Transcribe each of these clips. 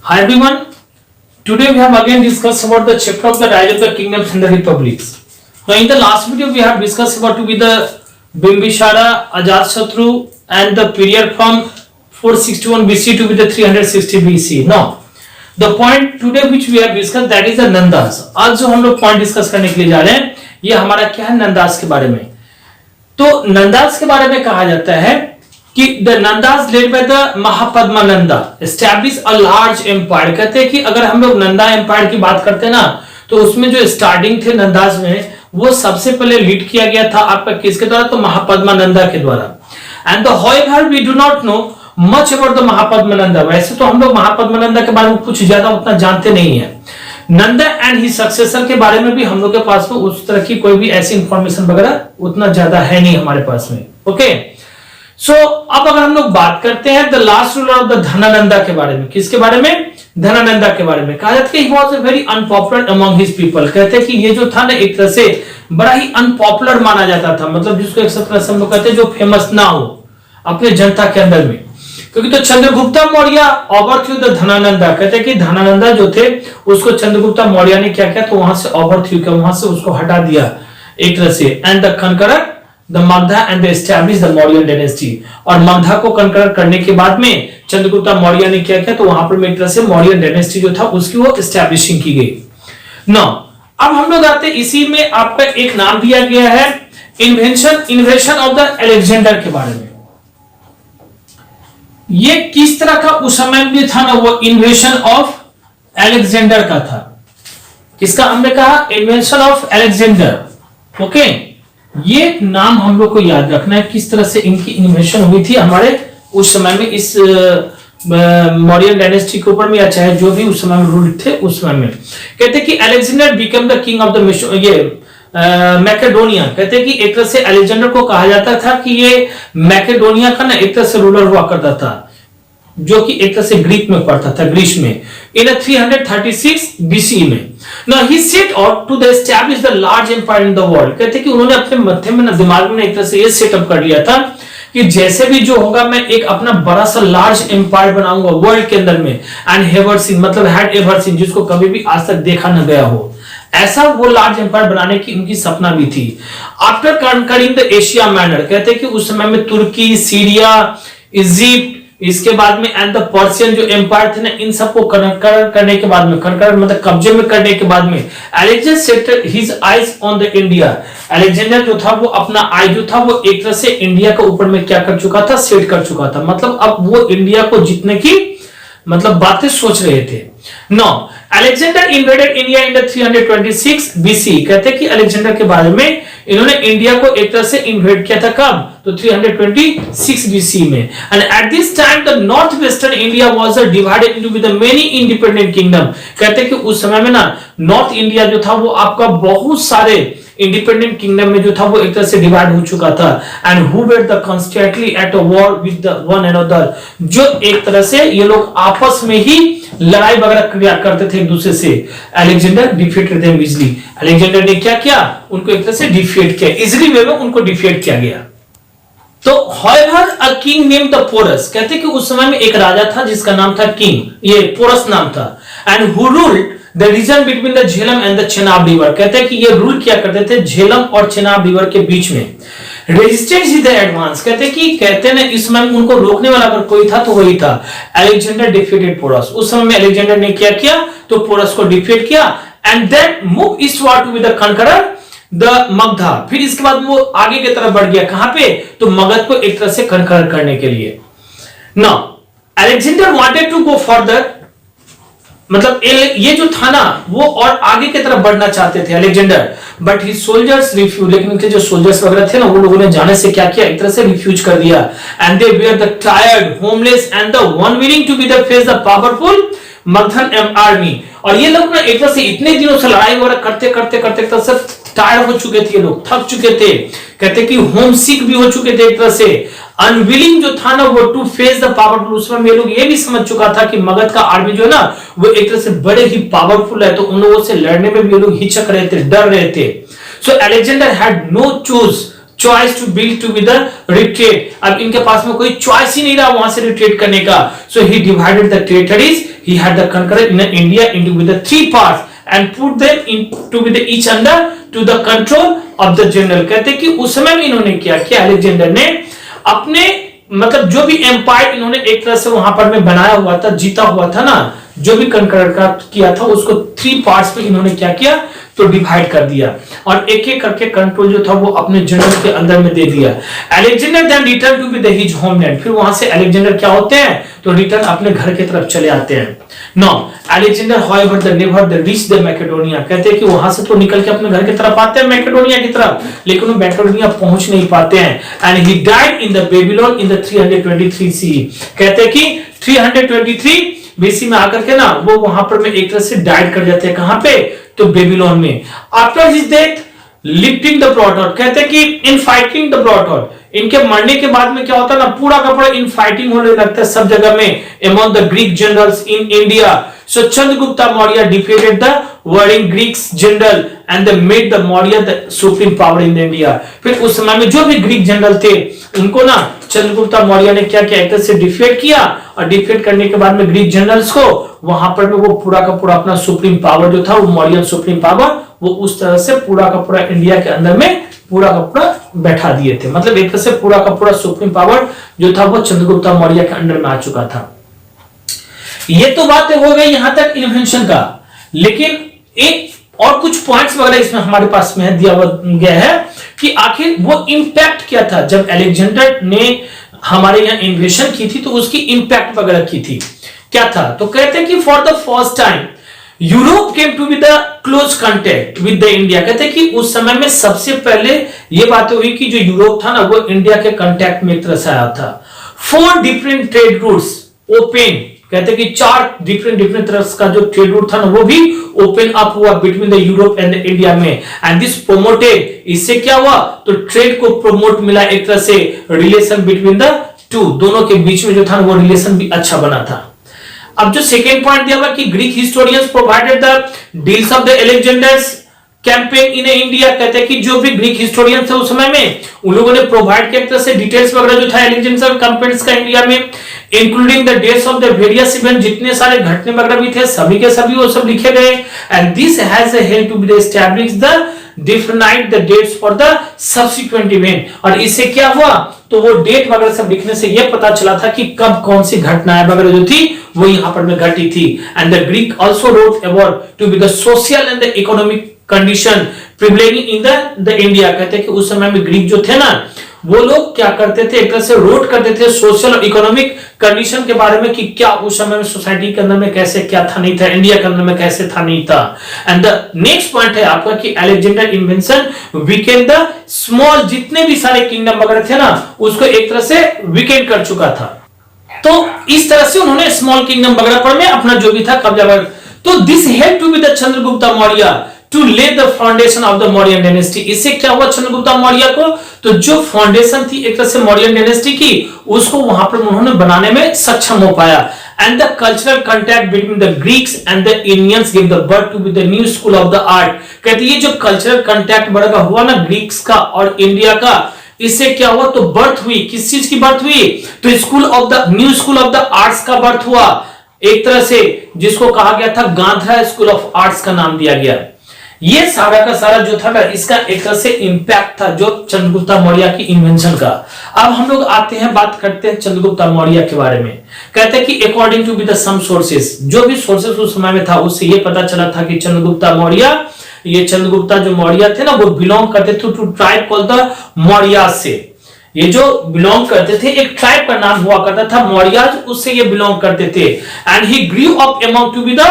Hi everyone. Today we have again discussed about the chapter of the rise of the kingdoms and the republics. Now in the last video we have discussed about to be the Bimbisara, Ajatashatru and the period from 461 BC to be the 360 BC. Now the point today which we have discussed that is the Nandas. आज जो हम लोग point discuss करने के लिए जा रहे हैं ये हमारा क्या है नंदास के बारे में। तो नंदास के बारे में कहा जाता है कि the Nandas led by the Mahapadma Nanda establish a large empire. कहते हैं कि अगर हम लोग नंदा एम्पायर की बात करते हैं ना तो उसमें जो स्टार्टिंग थे नंदास में वो सबसे पहले लीड किया गया था आपका किसके द्वारा, तो महापद्मा नंदा के द्वारा। And the however we do not know much about the Mahapadma Nanda. वैसे तो हम लोग महापद्मा नंदा के बारे में कुछ ज्यादा उतना जानते नहीं है। नंदा एंड ही सक्सेसर के बारे में भी हम लोग के पास में उस तरह की कोई भी ऐसी इंफॉर्मेशन वगैरह उतना ज्यादा है नहीं हमारे पास में। ओके सो अब अगर हम लोग बात करते हैं the last ruler of the Dhanananda के बारे में, किसके बारे में, धनानंदा के बारे में। कहा जाता है he was very unpopular among his people. कहते हैं कि ये जो था ना एक तरह से बड़ा ही अनपॉपुलर माना जाता था, मतलब जिसको एक तरह से हम लोग कहते हैं जो फेमस ना हो अपने जनता के अंदर में। क्योंकि तो चंद्रगुप्ता मौर्य ओवरथ्रू द धनानंदा। कहते हैं कि धनानंदा जो थे उसको चंद्रगुप्ता मौर्य ने क्या किया, तो वहां से ओवरथ्रू किया, वहां से उसको हटा दिया एक तरह से। And they कनकरर the Magadha and establish the Mauryan dynasty. और मगधा को कनकर करने के बाद में चंद्रगुप्ता मौर्य ने क्या किया, तो वहां पर एक तरह से मौर्यन डायनेस्टी जो था उसकी वो एस्टैब्लिशिंग की गई। नाउ अब हम लोग आते इसी में आपका एक नाम दिया गया है इन्वेंशन ऑफ द अलेक्जेंडर के बारे में। ये किस तरह का उस समय में था ना, वो इन्वेंशन ऑफ अलेक्जेंडर का था। किसका हमने कहा, इन्वेंशन ऑफ अलेक्जेंडर। ओके ये नाम हम लोग को याद रखना है किस तरह से इनकी इन्वेंशन हुई थी हमारे उस समय में इस मौर्यन डायनेस्टी के ऊपर में, या चाहे जो भी उस समय में रूल थे उस समय में। कहते हैं कि Alexander become the king of the Macedonia. कहते हैं कि एक तरह से अलेक्जेंडर को कहा जाता था कि ये मैकेडोनिया का ना एक तरह से रूलर हुआ करता था, जो कि एक तरह से ग्रीक में पड़ता था, ग्रीस में, इन 336 बीसी में। Now he set out to establish the large empire in the world। कहते हैं कि उन्होंने अपने मध्य में ना दिमाग में एक तरह से ये सेटअप कर लिया था कि जैसे भी जो होगा मैं एक अपना बड़ा सा लार्ज एम्पायर बनाऊंगा वर्ल्ड के अंदर में। एंड हैवर सीन मतलब हैड एवर सीन, जिसको कभी भी आज तक देखा न गया हो, ऐसा वो लार्ज एम्पायर बनाने की उनकी सपना भी थी। After conquering the Asia Minor. कहते हैं कि उस समय में तुर्की, सीरिया, इजिप्ट, इसके बाद में एंड द पर्शियन जो एम्पायर थे ना, इन सबको करने के बाद में मतलब कब्जे में करने के बाद में Alexander set his eyes on the India. Alexander जो था वो अपना आई जो था वो एक तरह से इंडिया के ऊपर में क्या कर चुका था, सेट कर चुका था। मतलब अब वो इंडिया को जीतने की मतलब बातें सोच रहे थे। No Alexander invaded India in 326 BC. कहते हैं कि अलेक्जेंडर के बारे में इन्होंने इंडिया को एक तरह से इन्वेड किया था, कब, तो 326 बीसी में। And at this time the north western India was divided into the many independent kingdom. कहते हैं कि उस समय में ना नॉर्थ इंडिया जो था वो आपका बहुत सारे इंडिपेंडेंट किंगडम में जो था वो एक तरह से डिवाइड हो चुका था। And who were the constantly at a war with the one another, जो एक तरह से ये लोग आपस में ही लड़ाई वगैरह किया करते थे एक दूसरे से। Alexander defeated them easily. Alexander ने क्या किया, उनको एक तरह से डिफीट किया, इजीली वे में उनको डिफीट किया गया। तो however a king named the Porus. कहते हैं कि उस समय में एक राजा था जिसका नाम था किंग, ये पोरस नाम था। And who ruled the region between the Jhelum and the Chenab river. कहते हैं कि ये रूल किया करते थे झेलम और चेनाब रिवर के बीच में। Resistance is the advance. कहते हैं कि कहते ना इस समय उनको रोकने वाला अगर कोई था तो वही था अलेक्जेंडर डिफीटेड पोरस। उस समय में अलेक्जेंडर ने क्या किया, तो पोरस को डिफीट किया। And then move eastward to be the कनकरर the Magadha. फिर इसके बाद वो आगे की तरफ बढ़ गया, कहां पे, तो मगध को एक तरह से कनकर करने के लिए। Now Alexander wanted to go further, मतलब ये जो था ना वो और आगे की तरफ बढ़ना चाहते थे Alexander, but he soldiers refuse. लेकिन उनके जो सोल्जर्स वगैरह थे ना वो लोगों ने जाने से क्या किया, एक तरह से रिफ्यूज कर दिया। And they were the tired, homeless and the one willing to be the face the powerful Magadhan army. और ये लोग ना एक तरह से इतने दिनों से लड़ाई वगैरह करते करते करते एक तरह से टायर्ड हो चुके थे, ये लोग थक चुके थे। कहते कि होम सिक भी हो चुके थे एक तरह से। अनविलिंग जो था ना वो टू फेस द पावरफुल। उसमें ये लोग ये भी समझ चुका था कि मगध का आर्मी जो है ना वो एक तरह से बड़े ही पावरफुल है, तो उन लोगों से लड़ने में भी ये लोग हिचक रहे थे, डर रहे थे। So Alexander had no choice to build to be the retreat. अब इनके पास में कोई चॉइस ही नहीं रहा वहां से रिट्रीट करने का। So he divided the territories he had the conqueror in India into with the 3 parts and put them into with the each under to the control of the general। कहते कि उस समय में इन्होंने क्या किया, अलेक्जेंडर ने अपने मतलब जो भी एम्पायर इन्होंने एक तरह से वहां पर में बनाया हुआ था, जीता हुआ था ना, जो भी कंकरर का किया था उसको 3 पार्ट्स पे इन्होंने क्या किया तो डिवाइड कर दिया और एक एक करके कंट्रोल जो था वो अपने जनरल के अंदर में दे दिया। Alexander then return to be the his homeland, फिर वहां से अलेक्जेंडर क्या होते हैं तो रिटर्न अपने घर की तरफ चले आते हैं। No Alexander however the never the reach the Macedonia, कहते हैं कि वहां से तो निकल के अपने घर की तरफ आते हैं मैकेडोनिया की तरफ, लेकिन वो मैकेडोनिया पहुंच नहीं पाते हैं। And he died in the Babylon in the 323 CE, कहते हैं कि 323 बीसी में आकर के ना वो वहां पर में एक तरह से डाइड कर जाते हैं, कहां पे तो बेबीलोन में। After his death lifting the brought out, कहते हैं कि in fighting the brought out, इनके मरने के बाद में क्या होता है ना पूरा का पूरा इन फाइटिंग होने लगता है सब जगह में among the Greek generals in India. So Chandragupta Maurya defeated the warring Greeks general and they made the Maurya the supreme power in India। फिर उस समय में जो भी ग्रीक जनरल थे उनको ना चंद्रगुप्ता मौर्य ने क्या किया, एक तरह से डिफीट किया और डिफीट करने के बाद में ग्रीक जनरल्स को वहां पर में वो पूरा का पूरा अपना सुप्रीम पावर जो था वो मौर्यन सुप्रीम पावर वो उस तरह से पूरा का पूरा इंडिया के अंदर में पूरा का पूरा बैठा दिए थे। मतलब एक तरह से पूरा का पूरा सुप्रीम पावर जो था वो चंद्रगुप्ता मौर्य के अंडर में आ चुका था। ये तो बातें हो गई यहां तक इन्वेंशन का, लेकिन एक और कुछ पॉइंट्स वगैरह इसमें हमारे पास में दिया गया है कि आखिर वो इंपैक्ट क्या था जब अलेक्जेंडर ने हमारे यहां इन्वेशन की थी तो उसकी इंपैक्ट वगैरह की थी क्या था। तो कहते हैं कि for the first time Europe came to be the close contact with the India, कहते हैं कि उस समय में सबसे पहले ये बात हुई कि जो यूरोप था ना वो इंडिया के कांटेक्ट में एक तरह से आया था। 4 डिफरेंट ट्रेड रूट्स ओपन, कहते हैं कि 4 डिफरेंट तरह का जो ट्रेड रूट था ना वो भी ओपन अप हुआ between the Europe and the India में। एंड दिस प्रोमोटेड, इससे क्या हुआ तो ट्रेड को प्रोमोट मिला, एक तरह से रिलेशन बिटवीन द टू, दोनों के बीच में जो था वो रिलेशन भी अच्छा बना था। अब जो सेकेंड पॉइंट दिया हुआ कि Greek historians provided the deals of the Alexander's campaign in India, कहते हैं कि जो भी ग्रीक हिस्टोरियन थे उस समय में उन लोगों ने प्रोवाइड किया एक तरह से डिटेल्स वगैरह जो था अलेक्जेंडर कैंपेन्स का इंडिया में, including the dates of the various event, जितने सारे घटने वगैरह भी थे सभी के सभी वो सब लिखे गए। And this has help to be establish the define the dates for the subsequent event, और इससे क्या हुआ तो वो डेट वगैरह सब लिखने से ये पता चला था कि कब कौन सी घटनाएं वगैरह जो थी वो यहाँ पर में घटी थी। And the Greek also wrote about to be the social and the economic condition prevailing in the India, कहते हैं कि उस समय में ग्रीक जो थे ना वो लोग क्या करते थे एक तरह से रोट करते थे सोशल और इकोनॉमिक कंडीशन के बारे में कि क्या उस समय में सोसाइटी के अंदर में कैसे क्या था नहीं था, इंडिया के अंदर में कैसे था नहीं था। एंड द नेक्स्ट पॉइंट है आपका कि Alexander invention Weeknd the small, जितने भी सारे किंगडम वगैरह थे ना उसको एक तरह से वीकेंड कर चुका था। तो इस तरह से उन्होंने स्मॉल किंगडम वगैरह पर में अपना जो भी था कब्जा। तो this help to be the Chandragupta Maurya to lay the foundation of the Mauryan dynasty, इससे क्या हुआ चंद्रगुप्ता मौर्य को तो जो फाउंडेशन थी एक तरह से मौर्यन डायनेस्टी की उसको वहां पर उन्होंने बनाने में सक्षम हो पाया। And the cultural contact between the Greeks and the Indians give the birth to be the new school of the art, कहते ये जो कल्चरल कांटेक्ट बड़ा हुआ ना ग्रीक्स का और इंडिया का, इससे क्या हुआ तो बर्थ हुई, किस चीज की बर्थ हुई तो school of the new school of the arts का बर्थ हुआ, एक तरह से जिसको कहा गया था गांधी स्कूल ऑफ आर्ट्स का नाम दिया गया। ये सारा का सारा जो था ना इसका एक तरह से इंपैक्ट था जो चंद्रगुप्ता मौर्य की इन्वेंशन का। अब हम लोग आते हैं बात करते हैं चंद्रगुप्ता मौर्य के बारे में। कहते हैं कि according to be the some sources, जो भी सोर्सेस उस समय में था उससे ये पता चला था कि चंद्रगुप्ता मौर्य, ये चंद्रगुप्ता जो मौर्य थे ना वो बिलोंग करते थे to tribe called the Maurya से, ये जो बिलोंग करते थे एक ट्राइब का नाम हुआ करता था मौर्याज, उससे ये बिलोंग करते थे। And he grew up among to be the,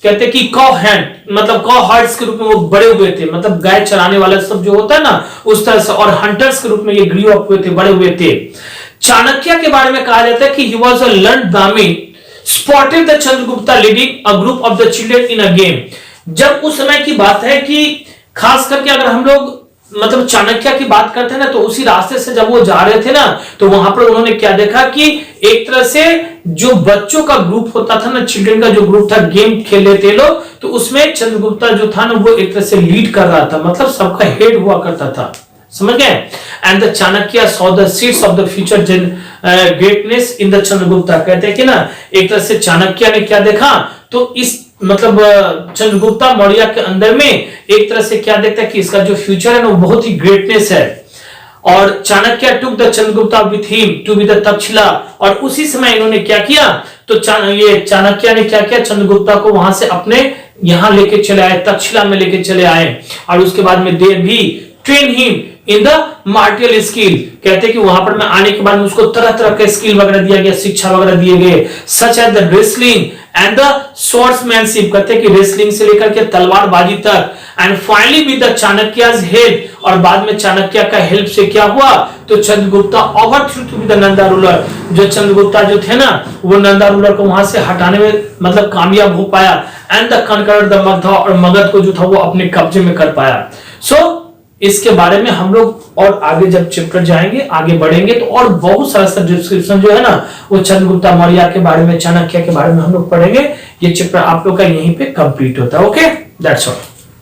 कहते कि कॉ हैंड मतलब कॉ हर्ड्स के रूप में वो बड़े हुए थे, मतलब गाय चराने वाला सब जो होता है ना उस तरह से, और हंटर्स के रूप में ये ग्रू अप हुए थे, बड़े हुए थे। चाणक्य के बारे में कहा जाता है कि ही वाज अ लर्न्ड ब्राह्मण spotted the Chandragupta leading a group of the children in a game. जब उस समय की बात है कि खास करके अगर हम लोग मतलब चाणक्य की बात करते हैं ना तो उसी रास्ते से जब वो जा रहे थे ना तो वहां पर उन्होंने क्या देखा कि एक तरह से जो बच्चों का ग्रुप होता था ना, चिल्ड्रन का जो ग्रुप था गेम खेल रहे थे लोग, तो उसमें चंद्रगुप्ता जो था ना वो एक तरह से लीड कर रहा था, मतलब सबका हेड हुआ करता था, समझ गए। And the Chanakya saw the seeds of the future greatness in the Chandragupta, कहते हैं कि ना एक तरह से चाणक्य ने क्या देखा, तो इस मतलब चंद्रगुप्ता मौर्य के अंदर में एक तरह से क्या देखता है कि इसका जो फ्यूचर है ना वो बहुत ही ग्रेटनेस है। और Chanakya took the Chandragupta with him to be the Takshashila, और उसी समय इन्होंने क्या किया, तो ये चाणक्य ने क्या किया, चंद्रगुप्ता को वहां से अपने यहां लेके चले आए, तक्षशिला में लेके चले आए। और उसके बाद में दे भी train him in the martial skill, कहते हैं कि वहां पर मैं आने के बाद में उसको तरह तरह के स्किल वगैरह दिया गया, शिक्षा वगैरह दिए गए, such as the wrestling and the swordsmanship, कहते हैं कि रेसलिंग से लेकर के तलवारबाजी तक। And finally with the Chanakya's help, और बाद में चाणक्य का हेल्प से क्या हुआ, तो Chandragupta overthrew to be the Nanda ruler, जो चंद्रगुप्ता जो थे ना वो नंदा रूलर को वहां से हटाने में मतलब कामयाब हो पाया। And the conquered the Magadh, और मगध को जो था वो अपने कब्जे में कर पाया। सो इसके बारे में हम लोग और आगे जब चैप्टर जाएंगे, आगे बढ़ेंगे, तो और बहुत सारा डिस्क्रिप्शन जो है ना वो चंद्रगुप्ता मौर्य के बारे में, चाणक्य के बारे में हम लोग पढ़ेंगे। ये चैप्टर आप लोग का यहीं पे कंप्लीट होता है। Okay, that's all.